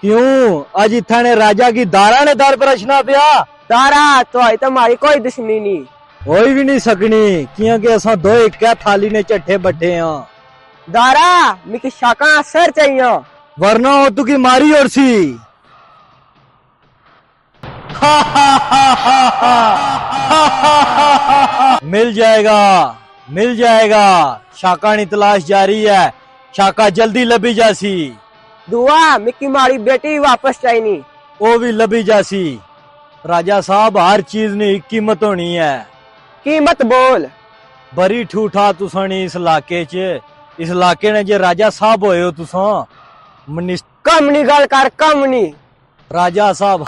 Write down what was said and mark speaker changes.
Speaker 1: क्यों आज इथाने राजा की दारा ने दार प्रश्न पिया।
Speaker 2: दारा तो आई तुम्हारी कोई दुश्मनी नहीं।
Speaker 1: होई भी नहीं सकनी क्योंकि असा दो एक थाली ने चट्ठे बट्ठे हैं।
Speaker 2: दारा मिकी शाका सर चाहिए
Speaker 1: वरना हो तू की मारी और सी। मिल जाएगा मिल जाएगा। शाका की तलाश जारी है। शाका जल्दी लभी जासी।
Speaker 2: दुआ मिकी मारी बेटी वापस चाहिए।
Speaker 1: वो भी लभी जासी। राजा साहब हर चीज की कीमत होनी है।
Speaker 2: कीमत बोल।
Speaker 1: बड़ी ठूठा तुसानी इस इलाके च। इस इलाके ने जे राजा साहब होए हो तुसा
Speaker 2: कम नी गल कर कम नी।
Speaker 1: राजा साहब